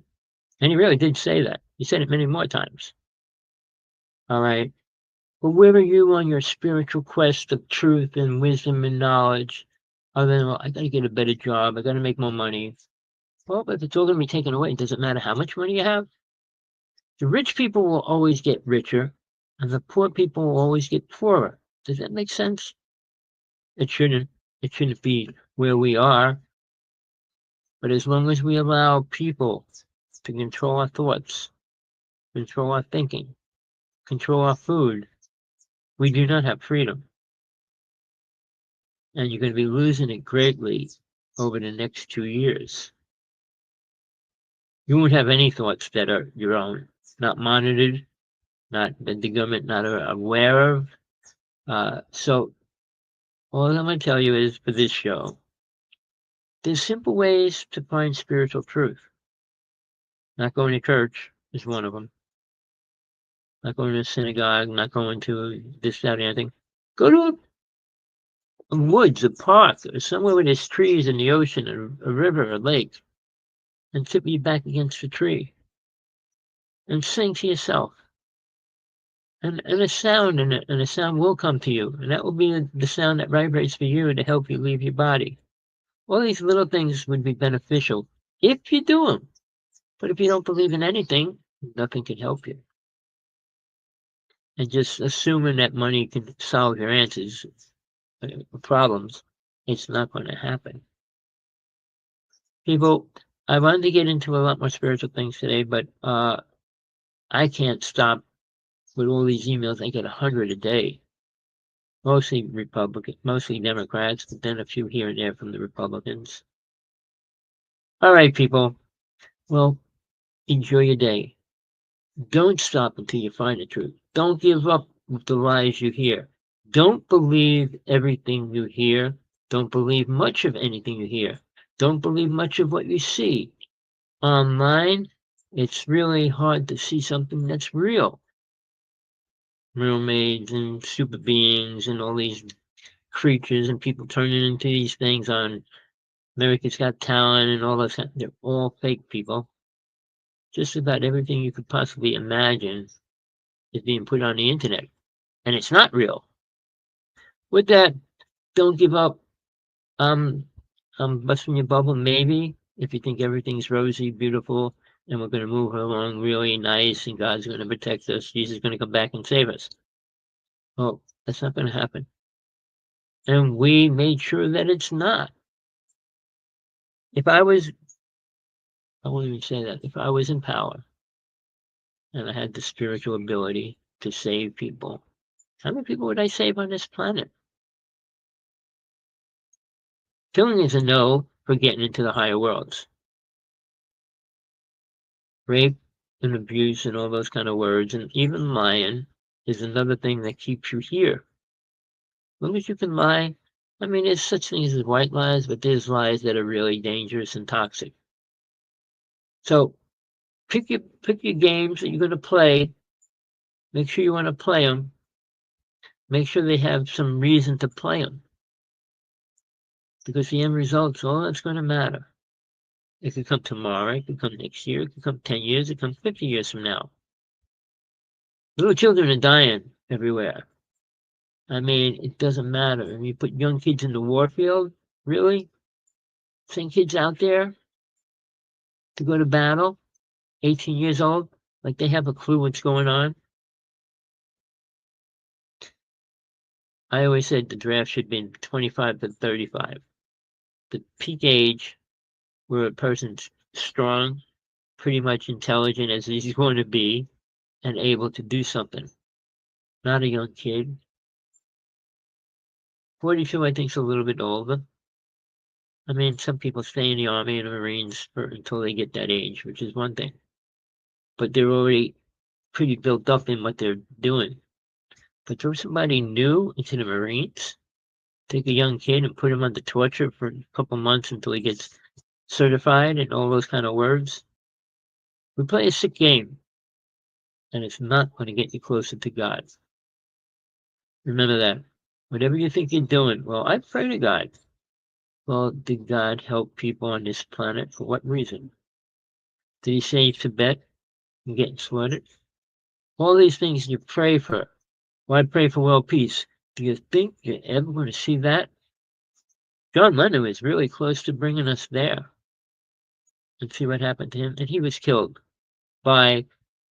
And he really did say that. He said it many more times. All right. But where are you on your spiritual quest of truth and wisdom and knowledge? Other than, well, I got to get a better job. I got to make more money. Well, but it's all going to be taken away. It doesn't matter how much money you have. The rich people will always get richer, and the poor people will always get poorer. Does that make sense? It shouldn't. It shouldn't be where we are. But as long as we allow people to control our thoughts, control our thinking, control our food, we do not have freedom. And you're going to be losing it greatly over the next 2 years. You won't have any thoughts that are your own, not monitored, not that the government not aware of. So all I'm going to tell you is for this show, there's simple ways to find spiritual truth. Not going to church is one of them. Not going to a synagogue, not going to this, that, or anything. Go to a woods, a park, or somewhere where there's trees and the ocean, a river, a lake, and sit your back against a tree and sing to yourself. And a sound, and a sound will come to you, and that will be the sound that vibrates for you to help you leave your body. All these little things would be beneficial if you do them. But if you don't believe in anything, nothing can help you. And just assuming that money can solve your answers, problems, it's not going to happen. People, I wanted to get into a lot more spiritual things today, but I can't stop with all these emails. I get 100 a day. Mostly Republican, mostly Democrats, but then a few here and there from the Republicans. All right, people. Well, enjoy your day. Don't stop until you find the truth. Don't give up with the lies you hear. Don't believe everything you hear. Don't believe much of anything you hear. Don't believe much of what you see. Online, it's really hard to see something that's real. Mermaids and super beings and all these creatures and people turning into these things on America's Got Talent and all those. They're all fake people. Just about everything you could possibly imagine is being put on the internet, and it's not real. With that, don't give up. Busting your bubble, maybe, if you think everything's rosy, beautiful, and we're going to move along really nice, and God's going to protect us. Jesus is going to come back and save us. Well, that's not going to happen. And we made sure that it's not. If I won't even say that, if I was in power and I had the spiritual ability to save people, how many people would I save on this planet? Killing is a no for getting into the higher worlds. Rape and abuse and all those kind of words, and even lying is another thing that keeps you here. As long as you can lie, I mean, there's such things as white lies, but there's lies that are really dangerous and toxic. So pick your games that you're going to play. Make sure you want to play them. Make sure they have some reason to play them. Because the end result's all that's going to matter. It could come tomorrow, it could come next year, it could come 10 years, it could come 50 years from now. Little children are dying everywhere. I mean, it doesn't matter. If you put young kids in the war field, really? Send kids out there to go to battle, 18 years old, like they have a clue what's going on? I always said the draft should be 25 to 35. The peak age where a person's strong, pretty much intelligent as he's going to be, and able to do something. Not a young kid. 42, I think, is a little bit older. I mean, some people stay in the Army and the Marines until they get that age, which is one thing. But they're already pretty built up in what they're doing. But throw somebody new into the Marines, take a young kid and put him under torture for a couple months until he gets certified and all those kind of words. We play a sick game, and it's not going to get you closer to God. Remember that. Whatever you think you're doing, well, I pray to God. Well, did God help people on this planet? For what reason? Did he save Tibet from getting slaughtered? All these things you pray for. Why pray for world peace? Do you think you're ever going to see that? John Lennon was really close to bringing us there. And see what happened to him. And he was killed by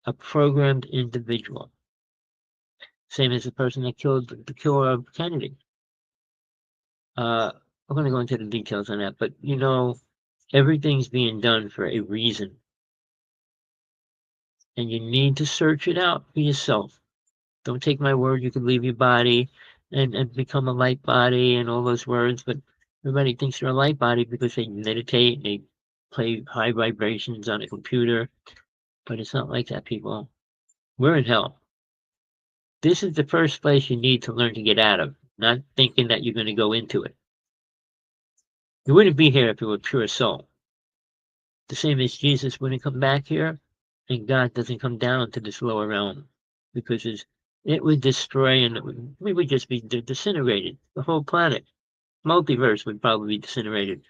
a programmed individual. Same as the person that killed the killer of Kennedy. I'm going to go into the details on that, but you know, everything's being done for a reason. And you need to search it out for yourself. Don't take my word, you could leave your body and become a light body and all those words, but everybody thinks they're a light body because they meditate, they play high vibrations on a computer, but it's not like that, people. We're in hell. This is the first place you need to learn to get out of, not thinking that you're going to go into it. You wouldn't be here if you were a pure soul. the same as Jesus wouldn't come back here, and God doesn't come down to this lower realm, because it would destroy, and we would just be disintegrated. The whole planet, multiverse would probably be disintegrated.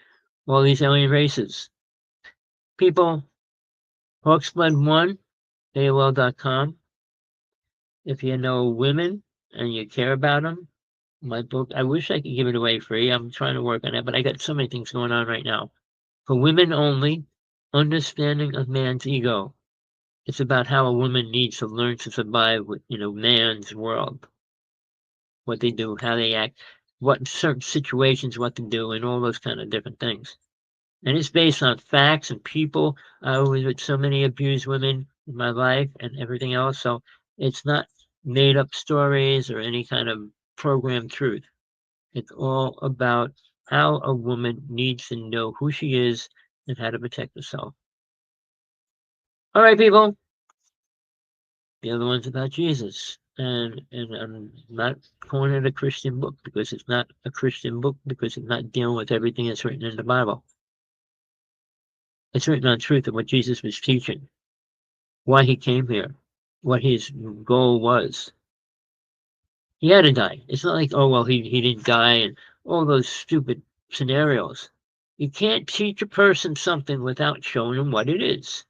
All these alien races. People, Hawksblood1, AOL.com. If you know women and you care about them, my book, I wish I could give it away free. I'm trying to work on it, but I got so many things going on right now. For women only, Understanding of Man's Ego. It's about how a woman needs to learn to survive with, man's world. What they do, how they act, what certain situations, what to do, and all those kind of different things. And it's based on facts and people. I was with so many abused women in my life and everything else. So it's not made up stories or any kind of programmed truth. It's all about how a woman needs to know who she is and how to protect herself. All right, people. The other one's about Jesus. And I'm not calling it a Christian book because it's not a Christian book, because it's not dealing with everything that's written in the Bible. It's written on truth of what Jesus was teaching, why he came here, what his goal was. He had to die. It's not like, oh, well, he didn't die and all those stupid scenarios. You can't teach a person something without showing them what it is.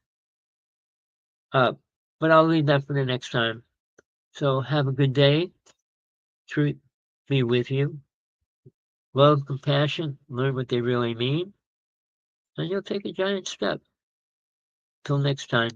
But I'll leave that for the next time. So have a good day. Truth be with you. Love, compassion, learn what they really mean, and you'll take a giant step. Till next time.